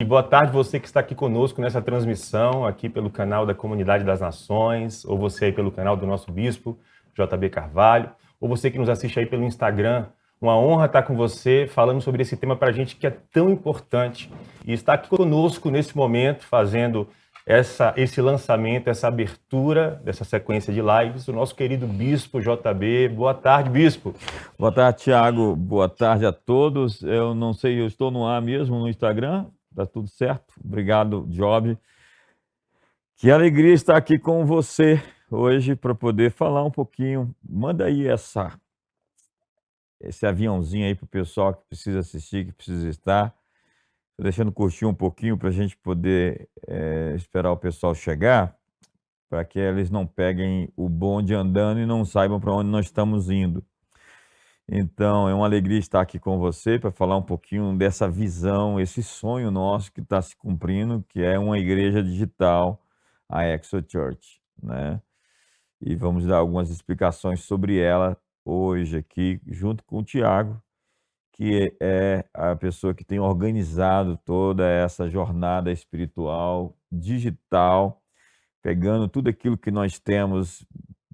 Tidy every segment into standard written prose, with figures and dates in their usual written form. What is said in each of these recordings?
E boa tarde você que está aqui conosco nessa transmissão, aqui pelo canal da Comunidade das Nações, ou você aí pelo canal do nosso Bispo, JB Carvalho, ou você que nos assiste aí pelo Instagram. Uma honra estar com você, falando sobre esse tema para a gente que é tão importante. E está aqui conosco nesse momento, fazendo esse lançamento, essa abertura dessa sequência de lives, o nosso querido Bispo JB. Boa tarde, Bispo. Boa tarde, Thiago. Boa tarde a todos. Eu não sei, eu estou no ar mesmo no Instagram. Tá tudo certo? Obrigado, Job. Que alegria estar aqui com você hoje para poder falar um pouquinho. Manda aí esse aviãozinho aí para o pessoal que precisa assistir, que precisa estar. Tô deixando curtir um pouquinho para a gente poder esperar o pessoal chegar, para que eles não peguem o bonde andando e não saibam para onde nós estamos indo. Então, é uma alegria estar aqui com você para falar um pouquinho dessa visão, esse sonho nosso que está se cumprindo, que é uma igreja digital, a Exo Church, né? E vamos dar algumas explicações sobre ela hoje aqui, junto com o Tiago, que é a pessoa que tem organizado toda essa jornada espiritual, digital, pegando tudo aquilo que nós temos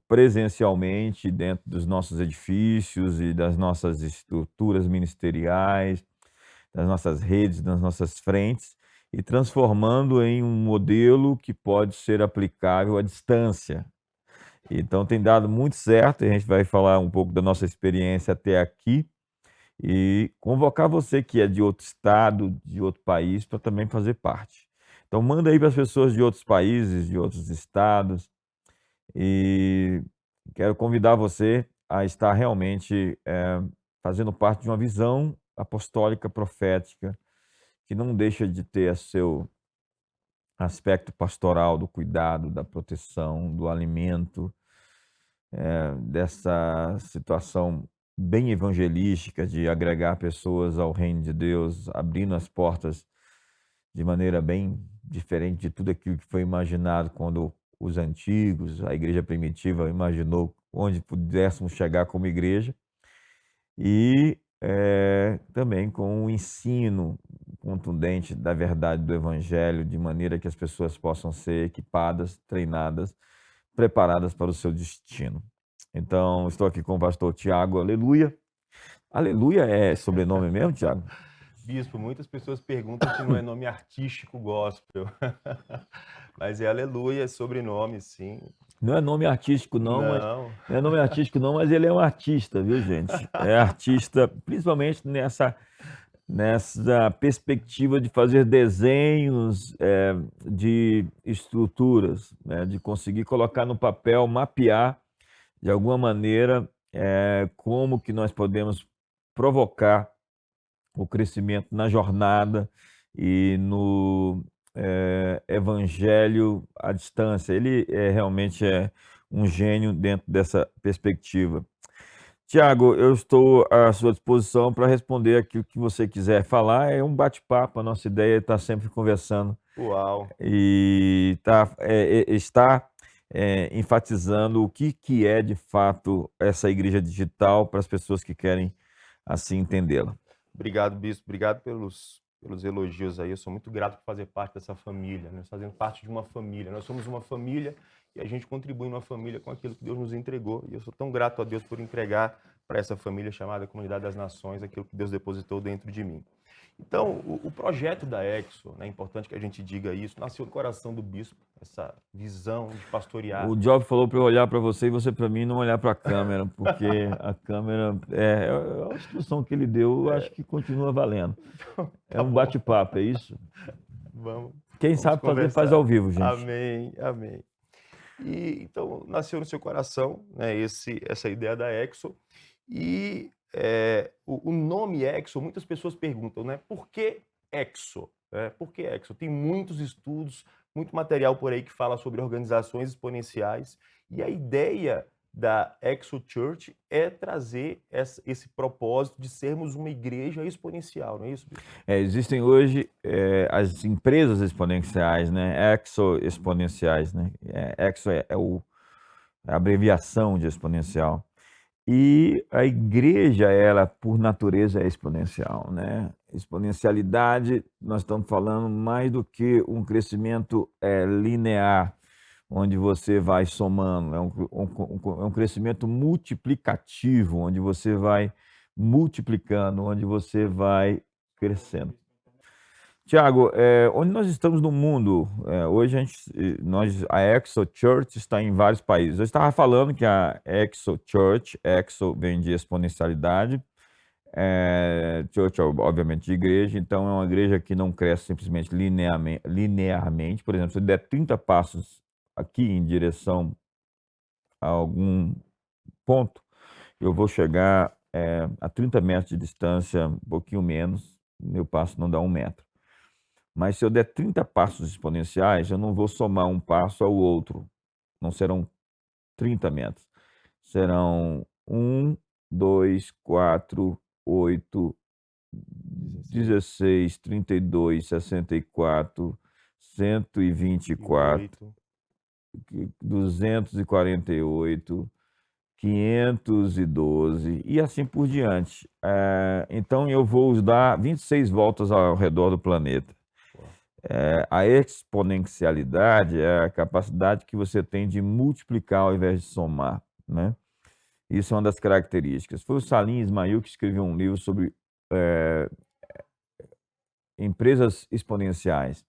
presencialmente dentro dos nossos edifícios e das nossas estruturas ministeriais, das nossas redes, das nossas frentes, e transformando em um modelo que pode ser aplicável à distância. Então tem dado muito certo, a gente vai falar um pouco da nossa experiência até aqui e convocar você que é de outro estado, de outro país, para também fazer parte. Então manda aí para as pessoas de outros países, de outros estados, e quero convidar você a estar realmente fazendo parte de uma visão apostólica, profética, que não deixa de ter seu aspecto pastoral do cuidado, da proteção, do alimento, dessa situação bem evangelística de agregar pessoas ao reino de Deus, abrindo as portas de maneira bem diferente de tudo aquilo que foi imaginado quando os antigos, a igreja primitiva, imaginou onde pudéssemos chegar como igreja, e também com o ensino contundente da verdade do evangelho, de maneira que as pessoas possam ser equipadas, treinadas, preparadas para o seu destino. Então, estou aqui com o pastor Tiago, aleluia. Aleluia é sobrenome mesmo, Tiago? Bispo, muitas pessoas perguntam se não é nome artístico gospel. Mas é Aleluia, é sobrenome, sim. Não é nome artístico não, Não. não é nome artístico não, mas ele é um artista, viu, gente? É artista, principalmente nessa perspectiva de fazer desenhos de estruturas, né? De conseguir colocar no papel, mapear de alguma maneira como que nós podemos provocar o crescimento na jornada e no evangelho à distância. Ele realmente é um gênio dentro dessa perspectiva. Tiago, eu estou à sua disposição para responder aquilo que você quiser falar. É um bate-papo, a nossa ideia é estar sempre conversando. Uau! E está enfatizando o que é de fato essa igreja digital para as pessoas que querem assim entendê-la. Obrigado, Bispo. Obrigado pelos elogios aí. Eu sou muito grato por fazer parte dessa família, né? Fazendo parte de uma família. Nós somos uma família e a gente contribui numa família com aquilo que Deus nos entregou. E eu sou tão grato a Deus por entregar para essa família chamada Comunidade das Nações aquilo que Deus depositou dentro de mim. Então, o projeto da Exo, né, é importante que a gente diga isso, nasceu no coração do bispo, essa visão de pastorear. O Job falou para eu olhar para você e você para mim não olhar para a câmera, porque a câmera é a instrução que ele deu, eu acho que continua valendo. É um bate-papo, é isso? Quem sabe fazer, faz ao vivo, gente. Amém, amém. E então nasceu no seu coração, né, essa ideia da Exo. E o nome Exo, muitas pessoas perguntam, né? Por que Exo? Por que Exo? Tem muitos estudos, muito material por aí que fala sobre organizações exponenciais. E a ideia da Exo Church é trazer esse propósito de sermos uma igreja exponencial, não é isso, Bispo? Existem hoje as empresas exponenciais, né? Exo exponenciais, né? Exo é a abreviação de exponencial. E a igreja, ela, por natureza, é exponencial, né? exponencialidade, nós estamos falando mais do que um crescimento linear, onde você vai somando, é um crescimento multiplicativo, onde você vai multiplicando, onde você vai crescendo. Tiago, onde nós estamos no mundo? Hoje a Exo Church está em vários países. Eu estava falando que a Exo Church, Exo vem de exponencialidade, Church, obviamente, de igreja, então é uma igreja que não cresce simplesmente linearmente. Por exemplo, se eu der 30 passos aqui em direção a algum ponto, eu vou chegar a 30 metros de distância, um pouquinho menos, meu passo não dá 1 metro. Mas se eu der 30 passos exponenciais, eu não vou somar um passo ao outro. Não serão 30 metros. Serão 1, 2, 4, 8, 16, 32, 64, 124, 248, 512 e assim por diante. Então eu vou dar 26 voltas ao redor do planeta. A exponencialidade é a capacidade que você tem de multiplicar ao invés de somar, né? Isso é uma das características. Foi o Salim Ismail que escreveu um livro sobre empresas exponenciais,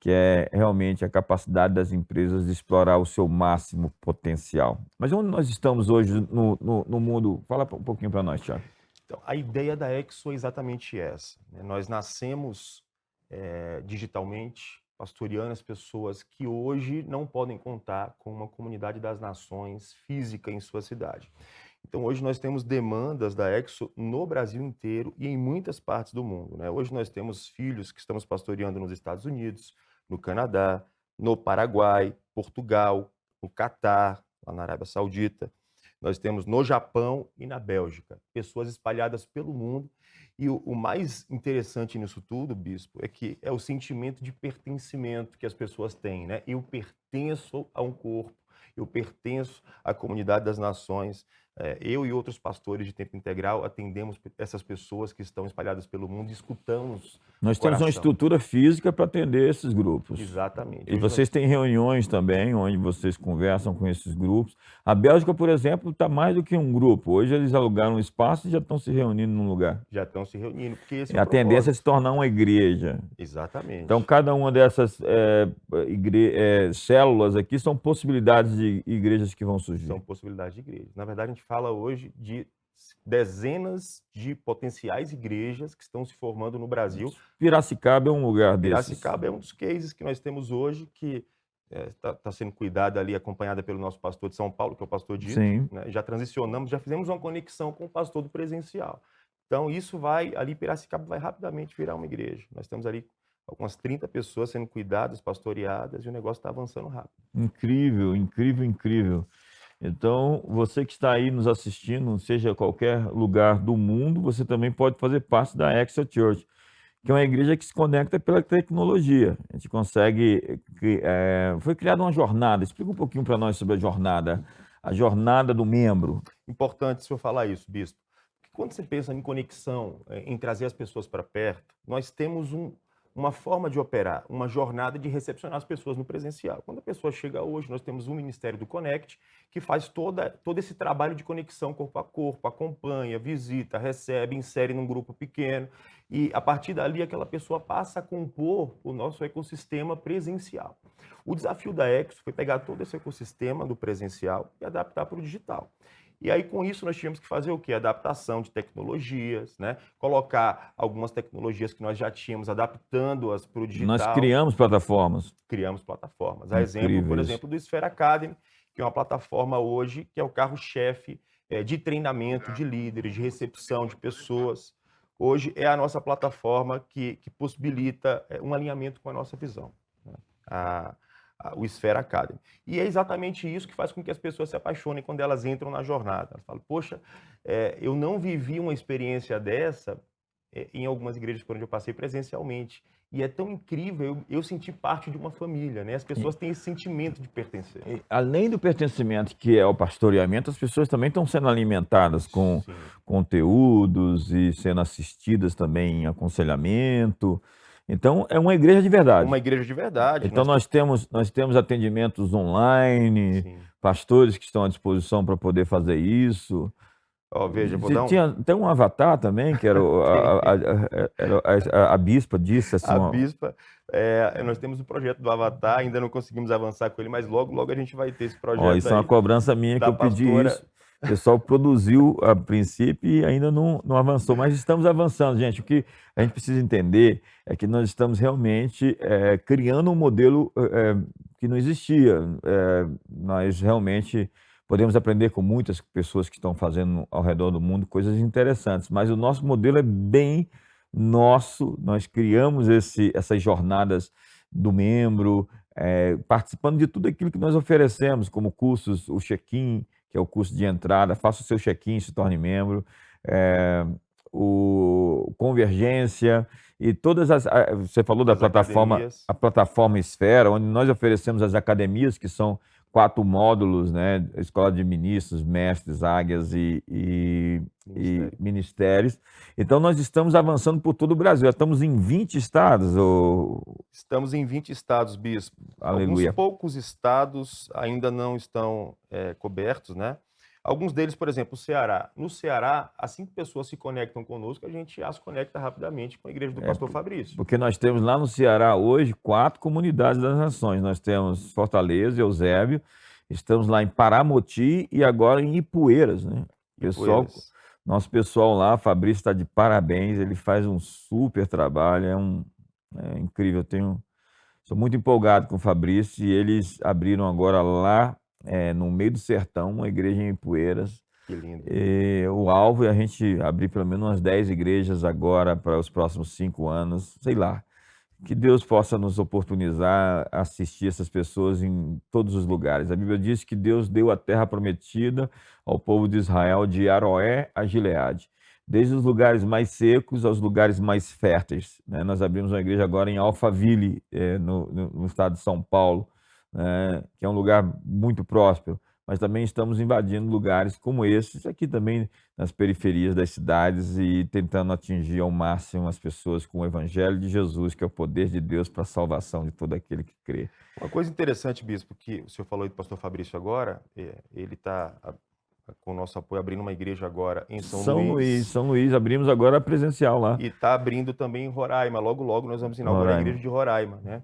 que é realmente a capacidade das empresas de explorar o seu máximo potencial. Mas onde nós estamos hoje no mundo? Fala um pouquinho para nós, Thiago. Então, a ideia da Exo é exatamente essa, né? Nós nascemos digitalmente, pastoreando as pessoas que hoje não podem contar com uma comunidade das nações física em sua cidade. Então, hoje nós temos demandas da Exo no Brasil inteiro e em muitas partes do mundo, né? Hoje nós temos filhos que estamos pastoreando nos Estados Unidos, no Canadá, no Paraguai, Portugal, no Catar, lá na Arábia Saudita. Nós temos no Japão e na Bélgica, pessoas espalhadas pelo mundo. E o mais interessante nisso tudo, bispo, é que é o sentimento de pertencimento que as pessoas têm, né? Eu pertenço a um corpo, eu pertenço à comunidade das nações. Eu e outros pastores de tempo integral atendemos essas pessoas que estão espalhadas pelo mundo e escutamos. Nós temos uma estrutura física para atender esses grupos. Exatamente. E vocês têm reuniões também, onde vocês conversam com esses grupos. A Bélgica, por exemplo, está mais do que um grupo. Hoje eles alugaram um espaço e já estão se reunindo num lugar. Já estão se reunindo, porque esse a tendência é se tornar uma igreja. Exatamente. Então, cada uma dessas células aqui são possibilidades de igrejas que vão surgir. São possibilidades de igrejas. Na verdade, a gente fala hoje de dezenas de potenciais igrejas que estão se formando no Brasil. Piracicaba é um lugar desses. Piracicaba é um dos cases que nós temos hoje, que está sendo cuidada ali, acompanhada pelo nosso pastor de São Paulo, que é o pastor Dito. Sim. Né? Já transicionamos, já fizemos uma conexão com o pastor do presencial. Então, isso vai, ali Piracicaba vai rapidamente virar uma igreja. Nós temos ali algumas 30 pessoas sendo cuidadas, pastoreadas, e o negócio está avançando rápido. Incrível, incrível, incrível. Então, você que está aí nos assistindo, seja qualquer lugar do mundo, você também pode fazer parte da Exo Church, que é uma igreja que se conecta pela tecnologia. A gente consegue... foi criada uma jornada. Explica um pouquinho para nós sobre a jornada do membro. Importante o senhor falar isso, bispo. Porque quando você pensa em conexão, em trazer as pessoas para perto, nós temos uma forma de operar, uma jornada de recepcionar as pessoas no presencial. Quando a pessoa chega hoje, nós temos um Ministério do Connect que faz todo esse trabalho de conexão corpo a corpo, acompanha, visita, recebe, insere num grupo pequeno e a partir dali aquela pessoa passa a compor o nosso ecossistema presencial. O desafio da Exo foi pegar todo esse ecossistema do presencial e adaptar para o digital. E aí, com isso, nós tínhamos que fazer o quê? Adaptação de tecnologias, né? Colocar algumas tecnologias que nós já tínhamos, adaptando-as para o digital. Nós criamos plataformas. Criamos plataformas. A exemplo, por exemplo, do Sphere Academy, que é uma plataforma hoje que é o carro-chefe de treinamento de líderes, de recepção de pessoas. Hoje é a nossa plataforma que possibilita um alinhamento com a nossa visão, né? O Sphere Academy. E é exatamente isso que faz com que as pessoas se apaixonem quando elas entram na jornada. Elas falam, poxa, eu não vivi uma experiência dessa em algumas igrejas por onde eu passei presencialmente. E é tão incrível eu sentir parte de uma família, né? As pessoas têm esse sentimento de pertencer. E, além do pertencimento, que é o pastoreamento, as pessoas também estão sendo alimentadas com Sim. conteúdos e sendo assistidas também em aconselhamento. Então, é uma igreja de Uma verdade. igreja de verdade. Então, nós temos atendimentos online, Sim. pastores que estão à disposição para poder fazer isso. Ó, veja, vou E dar um. tinha até um avatar também, que era, a bispa disse assim, A bispa, nós temos o projeto do Avatar, ainda não conseguimos avançar com ele, mas logo, logo a gente vai ter esse ó, projeto isso é uma aí cobrança minha que da eu pedi pastora. isso. O pessoal produziu a princípio e ainda não avançou, mas estamos avançando, gente. O que a gente precisa entender é que nós estamos realmente criando um modelo que não existia. Nós realmente podemos aprender com muitas pessoas que estão fazendo ao redor do mundo coisas interessantes, mas o nosso modelo é bem nosso. Nós criamos essas jornadas do membro, participando de tudo aquilo que nós oferecemos, como cursos, o check-in, que é o curso de entrada, faça o seu check-in, se torne membro, eh, o Convergência e você falou da As plataforma, academias. a plataforma Esfera, onde nós oferecemos as academias, que são 4 módulos, né? Escola de ministros, mestres, águias e Ministério. ministérios. Então, nós estamos avançando por todo o Brasil. Já estamos em 20 estados, Estamos em 20 estados, bispo. Alguns aleluia. poucos estados ainda não estão cobertos, né? Alguns deles, por exemplo, o Ceará. No Ceará, assim que pessoas se conectam conosco, a gente as conecta rapidamente com a igreja do pastor Fabrício. Porque nós temos lá no Ceará hoje 4 comunidades das nações. Nós temos Fortaleza, Eusébio, estamos lá em Paramoti e agora em Ipueiras, né? Pessoal, Poeiras. nosso pessoal lá, Fabrício está de parabéns, ele faz um super trabalho, é incrível. Sou muito empolgado com o Fabrício e eles abriram agora lá no meio do sertão uma igreja em Ipueiras. Que lindo. E o alvo é a gente abrir pelo menos umas 10 igrejas agora para os próximos 5 anos, sei lá. Que Deus possa nos oportunizar a assistir essas pessoas em todos os lugares. A Bíblia diz que Deus deu a terra prometida ao povo de Israel de Aroé a Gileade, desde os lugares mais secos aos lugares mais férteis, né? Nós abrimos uma igreja agora em Alphaville, no estado de São Paulo, né? Que é um lugar muito próspero, mas também estamos invadindo lugares como esses, aqui também nas periferias das cidades e tentando atingir ao máximo as pessoas com o Evangelho de Jesus, que é o poder de Deus para a salvação de todo aquele que crê. Uma coisa interessante, bispo, que o senhor falou aí do pastor Fabrício agora, ele está com o nosso apoio abrindo uma igreja agora em São Luís, abrimos agora presencial lá. E está abrindo também em Roraima. Logo, logo nós vamos inaugurar a igreja de Roraima, né?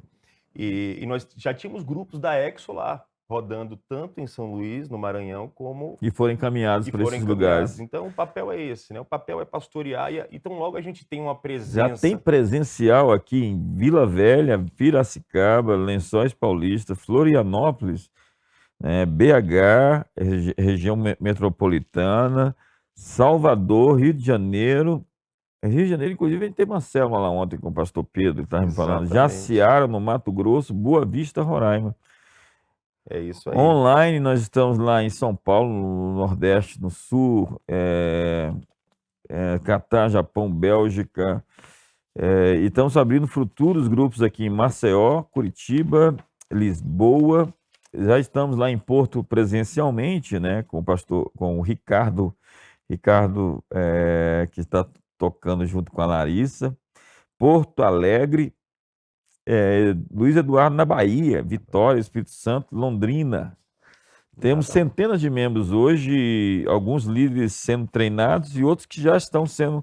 E nós já tínhamos grupos da Exo lá, rodando tanto em São Luís, no Maranhão, como... E foram encaminhados para esses lugares. Então, o papel é esse, né? O papel é pastorear, então logo a gente tem uma presença... Já tem presencial aqui em Vila Velha, Piracicaba, Lençóis Paulista, Florianópolis, BH, região metropolitana, Salvador, Rio de Janeiro. Rio de Janeiro, inclusive, a gente teve uma célula lá ontem com o pastor Pedro, que estava me falando. Jaciara, no Mato Grosso, Boa Vista, Roraima. É isso aí. Online, nós estamos lá em São Paulo, no Nordeste, no Sul, Catar, Japão, Bélgica. E estamos abrindo futuros grupos aqui em Maceió, Curitiba, Lisboa. Já estamos lá em Porto presencialmente, né, com o Ricardo, que está tocando junto com a Larissa. Porto Alegre, Luiz Eduardo na Bahia, Vitória, Espírito Santo, Londrina. Temos centenas de membros hoje, alguns líderes sendo treinados e outros que já estão sendo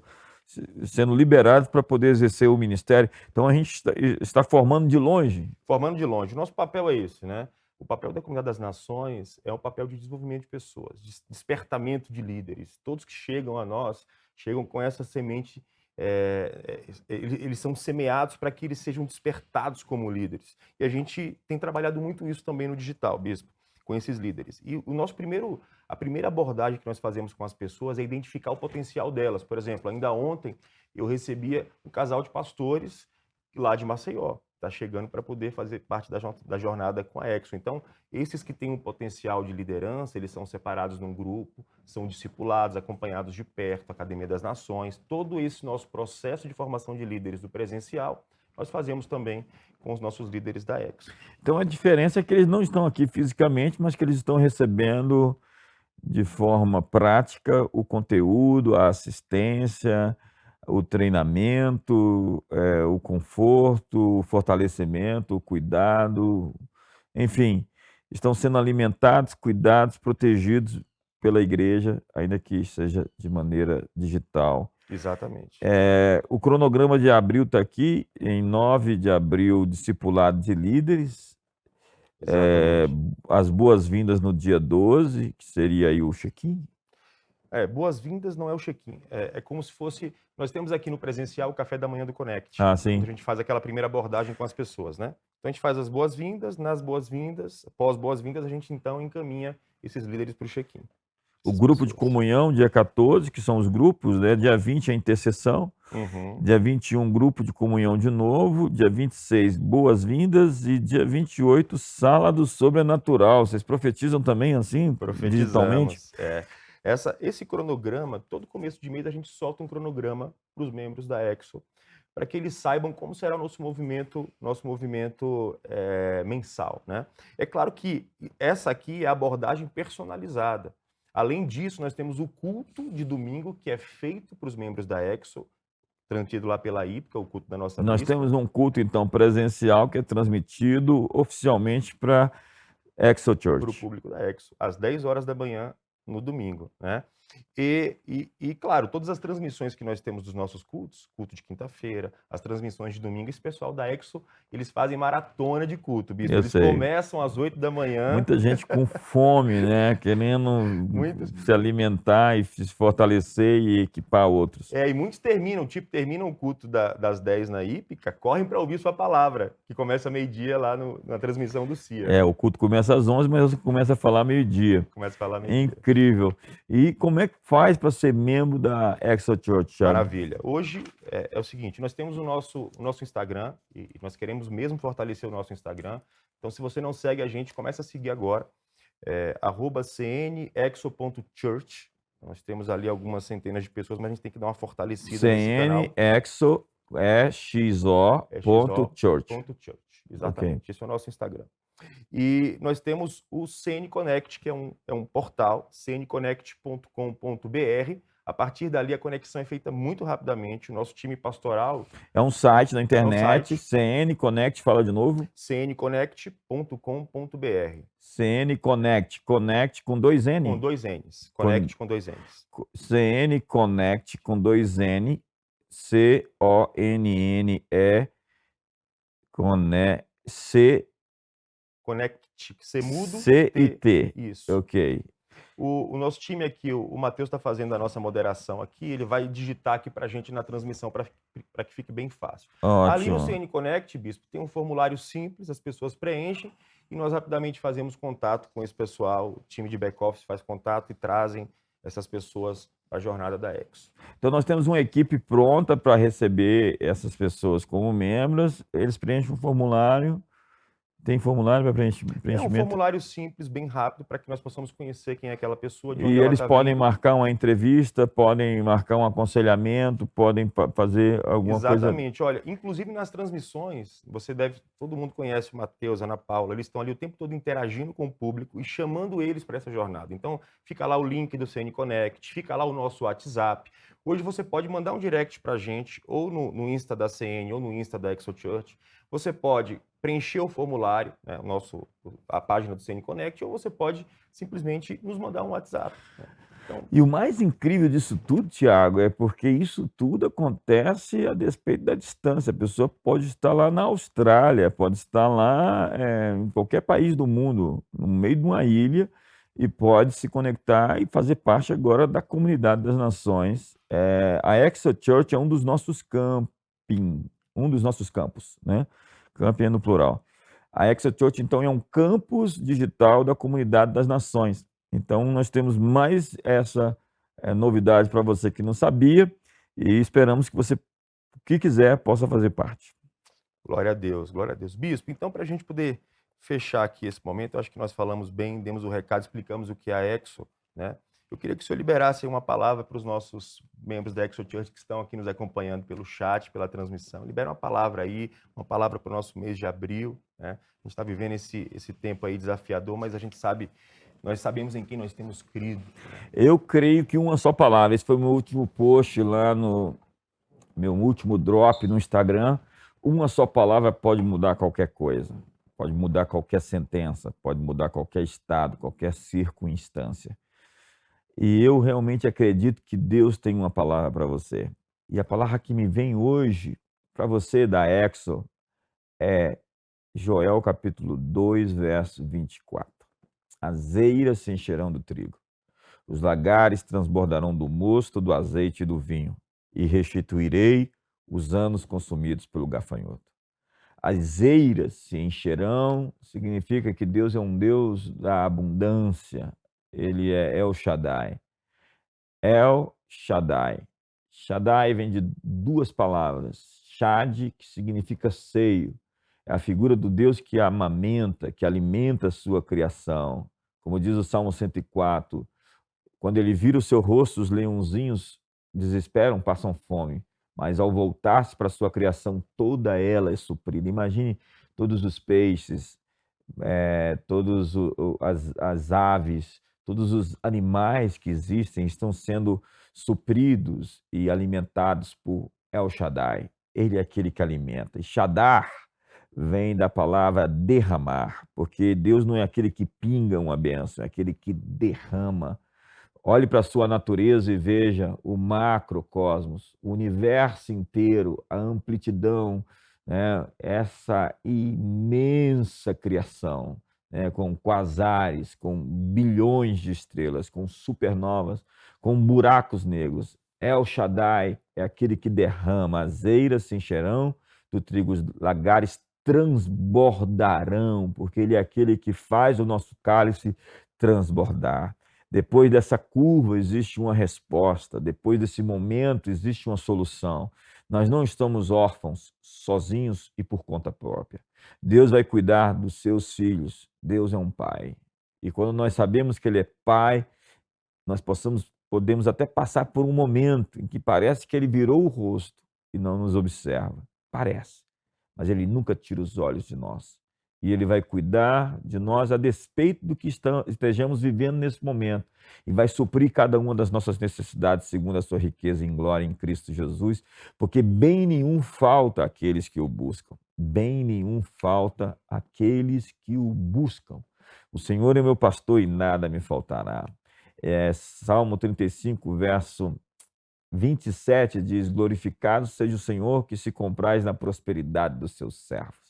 liberados para poder exercer o ministério. Então, a gente está formando de longe. Formando de longe. Nosso papel é esse, né? O papel da Comunidade das Nações é um papel de desenvolvimento de pessoas, de despertamento de líderes. Todos que chegam a nós, chegam com essa semente, eles são semeados para que eles sejam despertados como líderes. E a gente tem trabalhado muito isso também no digital, bispo, com esses líderes. E a primeira abordagem que nós fazemos com as pessoas é identificar o potencial delas. Por exemplo, ainda ontem eu recebia um casal de pastores lá de Maceió, está chegando para poder fazer parte da jornada com a Exo. Então, esses que têm um potencial de liderança, eles são separados num grupo, são discipulados, acompanhados de perto, Academia das Nações. Todo esse nosso processo de formação de líderes do presencial nós fazemos também com os nossos líderes da Exo. Então, a diferença é que eles não estão aqui fisicamente, mas que eles estão recebendo de forma prática o conteúdo, a assistência, o treinamento, o conforto, o fortalecimento, o cuidado, enfim, estão sendo alimentados, cuidados, protegidos pela igreja, ainda que seja de maneira digital. Exatamente. O cronograma de abril está aqui, em 9 de abril, discipulado de líderes, Exatamente. as boas-vindas no dia 12, que seria aí o check-in. Boas-vindas não é o check-in. É como se fosse. Nós temos aqui no presencial o café da manhã do Connect. Ah, Onde sim. a gente faz aquela primeira abordagem com as pessoas, né? Então a gente faz as boas-vindas, nas boas-vindas, pós-boas-vindas, a gente então encaminha esses líderes para o check-in. O essas grupo de pessoas. comunhão, dia 14, que são os grupos, né? Dia 20, a intercessão. Uhum. Dia 21, grupo de comunhão de novo. Dia 26, boas-vindas. E dia 28, sala do sobrenatural. Vocês profetizam também assim, digitalmente? Profetizamos. Esse cronograma, todo começo de mês a gente solta um cronograma para os membros da Exo, para que eles saibam como será o nosso movimento mensal, né? É claro que essa aqui é a abordagem personalizada. Além disso, nós temos o culto de domingo, que é feito para os membros da Exo, transmitido lá pela IPCA, o culto da nossa Nós bispa. temos um culto, então, presencial que é transmitido oficialmente para Exo Para o Church. público da Exo, às 10 horas da manhã, no domingo, né? E, claro, todas as transmissões que nós temos dos nossos cultos, culto de quinta-feira, as transmissões de domingo, esse pessoal da Exo, eles fazem maratona de culto, bispo. Eu Eles sei. começam às 8 da manhã. Muita gente com fome, né? Querendo Muitos. se alimentar e se fortalecer e equipar outros. E muitos terminam o culto das 10 na Ípica, correm para ouvir sua palavra, que começa meio-dia lá na transmissão do CIA. O culto começa às 11, mas começa a falar meio-dia. Começa a falar meio-dia. Incrível. E como é que faz para ser membro da Exo Church, Thiago? Maravilha. Hoje é o seguinte, nós temos o nosso Instagram, e nós queremos mesmo fortalecer o nosso Instagram. Então, se você não segue a gente, começa a seguir agora, @cnexo.church. Nós temos ali algumas centenas de pessoas, mas a gente tem que dar uma fortalecida nesse canal. CNExo XO.church. Exatamente, okay. Esse é o nosso Instagram. E nós temos o CN Connect, que é um portal, cnconnect.com.br. A partir dali, a conexão é feita muito rapidamente. O nosso time pastoral... É um site na internet, CN Connect, fala de novo. cnconnect.com.br. CN Connect, Connect com 2 N? Com 2 N's. Connect com 2 N's. CN Connect com 2 N, C-O-N-N-E, Connect, C mudo, C-I-T. Isso. Ok. O nosso time aqui, o Matheus está fazendo a nossa moderação aqui, ele vai digitar aqui para a gente na transmissão para que fique bem fácil. Ótimo. Ali no CN Connect, bispo, tem um formulário simples, as pessoas preenchem e nós rapidamente fazemos contato com esse pessoal, o time de back-office faz contato e trazem essas pessoas para a jornada da Exo. Então nós temos uma equipe pronta para receber essas pessoas como membros, eles preenchem um formulário. Tem formulário para preenchimento? É um formulário simples, bem rápido, para que nós possamos conhecer quem é aquela pessoa. E eles podem marcar uma entrevista, podem marcar um aconselhamento, podem fazer alguma coisa... Exatamente. Olha, inclusive nas transmissões, todo mundo conhece o Matheus, a Ana Paula, eles estão ali o tempo todo interagindo com o público e chamando eles para essa jornada. Então, fica lá o link do CN Connect, fica lá o nosso WhatsApp. Hoje você pode mandar um direct para a gente, ou no Insta da CN, ou no Insta da Exo Church. Você pode preencher o formulário, né, a página do CN Connect, ou você pode simplesmente nos mandar um WhatsApp. Né? Então... E o mais incrível disso tudo, Thiago, é porque isso tudo acontece a despeito da distância. A pessoa pode estar lá na Austrália, pode estar lá em qualquer país do mundo, no meio de uma ilha, e pode se conectar e fazer parte agora da comunidade das nações. A Exo Church é um dos nossos campos, né? Camping é no plural. A Exo Church, então, é um campus digital da comunidade das nações. Então, nós temos mais essa novidade para você que não sabia e esperamos que você, que quiser, possa fazer parte. Glória a Deus, glória a Deus. Bispo, então, para a gente poder fechar aqui esse momento, eu acho que nós falamos bem, demos o recado, explicamos o que é a Exo, né? Eu queria que o senhor liberasse uma palavra para os nossos membros da Exo Church que estão aqui nos acompanhando pelo chat, pela transmissão. Libera uma palavra aí, uma palavra para o nosso mês de abril, né? A gente está vivendo esse tempo aí desafiador, mas a gente sabe, nós sabemos em quem nós temos crido. Eu creio que uma só palavra. Esse foi o meu último post lá no meu último drop no Instagram. Uma só palavra pode mudar qualquer coisa. Pode mudar qualquer sentença, pode mudar qualquer estado, qualquer circunstância. E eu realmente acredito que Deus tem uma palavra para você. E a palavra que me vem hoje para você da Exo é Joel capítulo 2, verso 24. As eiras se encherão do trigo, os lagares transbordarão do mosto, do azeite e do vinho, e restituirei os anos consumidos pelo gafanhoto. As eiras se encherão, significa que Deus é um Deus da abundância. Ele é El Shaddai. El Shaddai. Shaddai vem de duas palavras. Shad, que significa seio. É a figura do Deus que amamenta, que alimenta a sua criação. Como diz o Salmo 104, quando ele vira o seu rosto, os leãozinhos desesperam, passam fome. Mas ao voltar-se para a sua criação, toda ela é suprida. Imagine todos os peixes, todas as aves, todos os animais que existem estão sendo supridos e alimentados por El Shaddai. Ele é aquele que alimenta. E Shaddar vem da palavra derramar, porque Deus não é aquele que pinga uma bênção, é aquele que derrama. Olhe para a sua natureza e veja o macrocosmos, o universo inteiro, a amplidão, né? Essa imensa criação, né? Com quasares, com bilhões de estrelas, com supernovas, com buracos negros. El Shaddai é aquele que derrama, as eiras se encherão do trigo, os lagares transbordarão, porque ele é aquele que faz o nosso cálice transbordar. Depois dessa curva existe uma resposta, depois desse momento existe uma solução. Nós não estamos órfãos, sozinhos e por conta própria. Deus vai cuidar dos seus filhos. Deus é um pai. E quando nós sabemos que ele é pai, nós podemos até passar por um momento em que parece que ele virou o rosto e não nos observa. Parece. Mas ele nunca tira os olhos de nós. E ele vai cuidar de nós a despeito do que estejamos vivendo nesse momento. E vai suprir cada uma das nossas necessidades segundo a sua riqueza em glória em Cristo Jesus, porque bem nenhum falta àqueles que o buscam. Bem nenhum falta àqueles que o buscam. O Senhor é meu pastor e nada me faltará. Salmo 35, verso 27 diz: glorificado seja o Senhor que se compraz na prosperidade dos seus servos.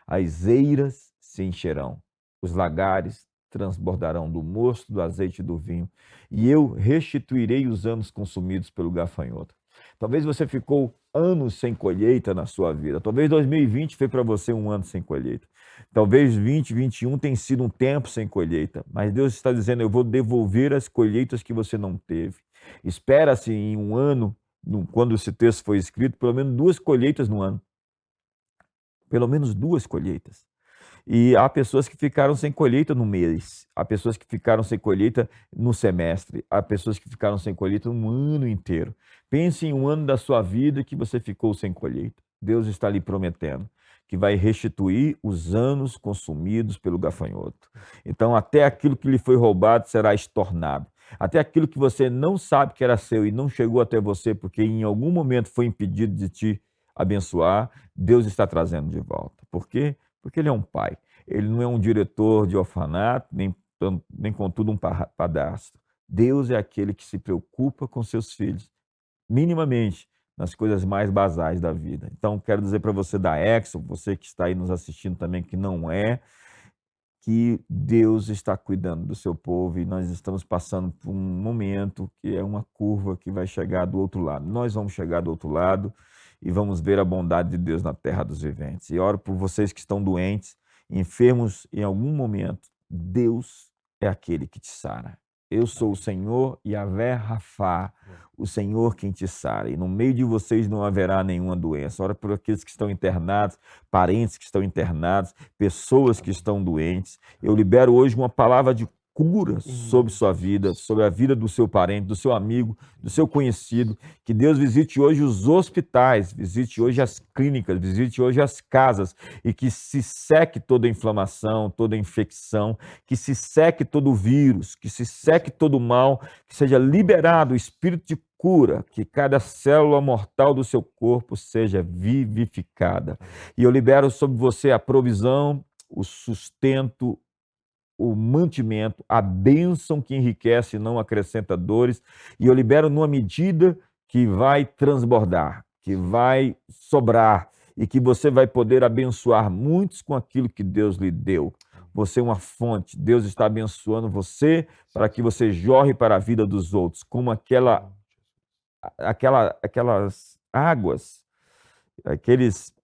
As eiras se encherão, os lagares transbordarão do mosto, do azeite e do vinho, e eu restituirei os anos consumidos pelo gafanhoto. Talvez você ficou anos sem colheita na sua vida. Talvez 2020 foi para você um ano sem colheita. Talvez 2021 tenha sido um tempo sem colheita. Mas Deus está dizendo: eu vou devolver as colheitas que você não teve. Espera-se em um ano, quando esse texto foi escrito, pelo menos 2 colheitas no ano. Pelo menos 2 colheitas. E há pessoas que ficaram sem colheita no mês, há pessoas que ficaram sem colheita no semestre, há pessoas que ficaram sem colheita no ano inteiro. Pense em um ano da sua vida que você ficou sem colheita. Deus está lhe prometendo que vai restituir os anos consumidos pelo gafanhoto. Então, até aquilo que lhe foi roubado será estornado. Até aquilo que você não sabe que era seu e não chegou até você porque em algum momento foi impedido de te abençoar, Deus está trazendo de volta. Por quê? Porque ele é um pai. Ele não é um diretor de orfanato, nem contudo um padrasto. Deus é aquele que se preocupa com seus filhos, minimamente, nas coisas mais basais da vida. Então, quero dizer para você da Exo, você que está aí nos assistindo também, que não é, que Deus está cuidando do seu povo e nós estamos passando por um momento que é uma curva que vai chegar do outro lado. Nós vamos chegar do outro lado e vamos ver a bondade de Deus na terra dos viventes. E oro por vocês que estão doentes, enfermos em algum momento. Deus é aquele que te sara. Eu sou o Senhor Yahvé Rafá, o Senhor quem te sara. E no meio de vocês não haverá nenhuma doença. Ora por aqueles que estão internados, parentes que estão internados, pessoas que estão doentes. Eu libero hoje uma palavra de cura sobre sua vida, sobre a vida do seu parente, do seu amigo, do seu conhecido. Que Deus visite hoje os hospitais, visite hoje as clínicas, visite hoje as casas e que se seque toda a inflamação, toda a infecção, que se seque todo o vírus, que se seque todo o mal, que seja liberado o espírito de cura, que cada célula mortal do seu corpo seja vivificada. E eu libero sobre você a provisão, o sustento, o mantimento, a bênção que enriquece e não acrescenta dores, e eu libero numa medida que vai transbordar, que vai sobrar, e que você vai poder abençoar muitos com aquilo que Deus lhe deu. Você é uma fonte, Deus está abençoando você para que você jorre para a vida dos outros, como aquelas águas, aqueles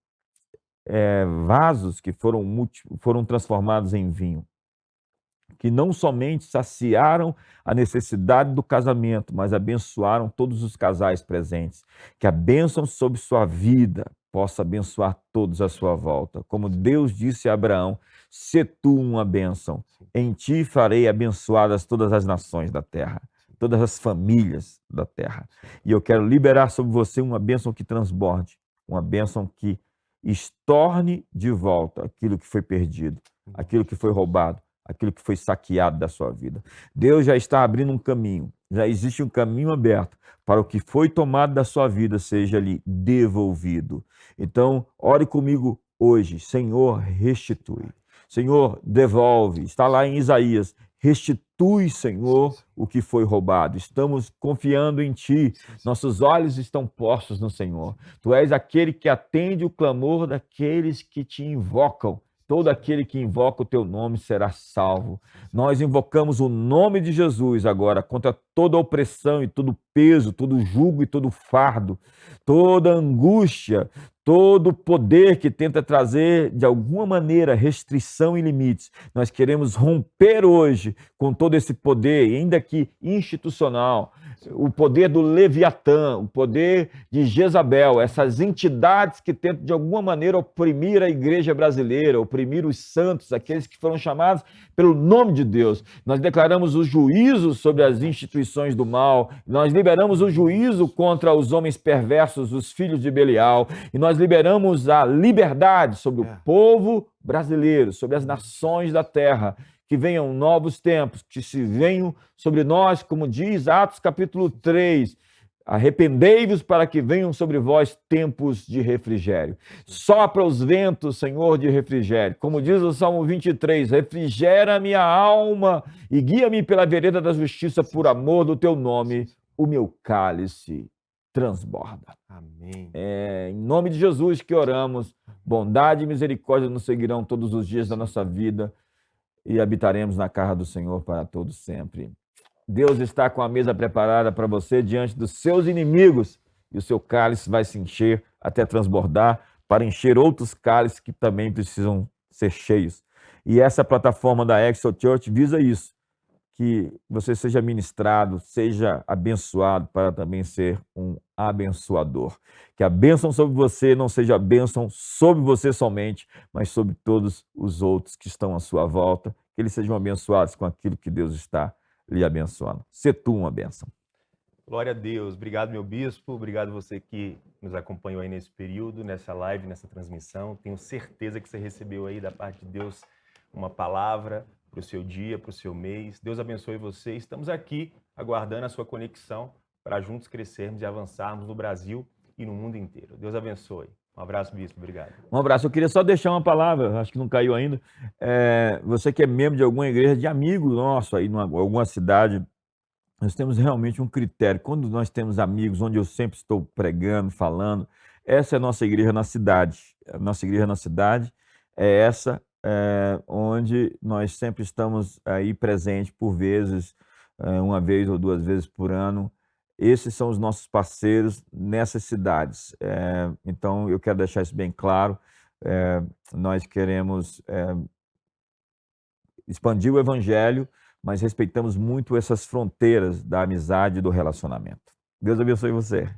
vasos que foram transformados em vinho, que não somente saciaram a necessidade do casamento, mas abençoaram todos os casais presentes. Que a bênção sobre sua vida possa abençoar todos à sua volta. Como Deus disse a Abraão, se tu uma bênção, em ti farei abençoadas todas as nações da terra, todas as famílias da terra. E eu quero liberar sobre você uma bênção que transborde, uma bênção que estorne de volta aquilo que foi perdido, aquilo que foi roubado, aquilo que foi saqueado da sua vida. Deus já está abrindo um caminho, já existe um caminho aberto para o que foi tomado da sua vida seja lhe devolvido. Então, ore comigo hoje, Senhor, restitui. Senhor, devolve. Está lá em Isaías, restitui, Senhor, o que foi roubado. Estamos confiando em Ti. Nossos olhos estão postos no Senhor. Tu és aquele que atende o clamor daqueles que te invocam. Todo aquele que invoca o teu nome será salvo. Nós invocamos o nome de Jesus agora contra toda opressão e todo peso, todo jugo e todo fardo, toda angústia, todo poder que tenta trazer, de alguma maneira, restrição e limites. Nós queremos romper hoje com todo esse poder, ainda que institucional, o poder do Leviatã, o poder de Jezabel, essas entidades que tentam, de alguma maneira, oprimir a igreja brasileira, oprimir os santos, aqueles que foram chamados pelo nome de Deus. Nós declaramos o juízo sobre as instituições do mal, nós liberamos o juízo contra os homens perversos, os filhos de Belial, e nós liberamos a liberdade sobre o povo brasileiro, sobre as nações da terra, que venham novos tempos, que se venham sobre nós, como diz Atos capítulo 3, arrependei-vos para que venham sobre vós tempos de refrigério. Sopra os ventos, Senhor, de refrigério. Como diz o Salmo 23, refrigera minha alma e guia-me pela vereda da justiça por amor do teu nome, o meu cálice transborda. Amém. Em nome de Jesus que oramos, bondade e misericórdia nos seguirão todos os dias da nossa vida e habitaremos na casa do Senhor para todos sempre. Deus está com a mesa preparada para você diante dos seus inimigos e o seu cálice vai se encher até transbordar para encher outros cálices que também precisam ser cheios. E essa plataforma da Exo Church visa isso, que você seja ministrado, seja abençoado para também ser um abençoador. Que a bênção sobre você não seja a bênção sobre você somente, mas sobre todos os outros que estão à sua volta, que eles sejam abençoados com aquilo que Deus está lhe abençoando. Se tu uma bênção. Glória a Deus. Obrigado, meu bispo. Obrigado você que nos acompanhou aí nesse período, nessa live, nessa transmissão. Tenho certeza que você recebeu aí da parte de Deus uma palavra para o seu dia, para o seu mês. Deus abençoe você. Estamos aqui aguardando a sua conexão para juntos crescermos e avançarmos no Brasil e no mundo inteiro. Deus abençoe. Um abraço, bispo. Obrigado. Um abraço. Eu queria só deixar uma palavra, acho que não caiu ainda. Você que é membro de alguma igreja, de amigo nosso aí, em alguma cidade, nós temos realmente um critério. Quando nós temos amigos, onde eu sempre estou pregando, falando, essa é a nossa igreja na cidade. A nossa igreja na cidade é essa, onde nós sempre estamos aí presentes por vezes, uma vez ou duas vezes por ano. Esses são os nossos parceiros nessas cidades. Então, eu quero deixar isso bem claro. Nós queremos expandir o evangelho, mas respeitamos muito essas fronteiras da amizade e do relacionamento. Deus abençoe você.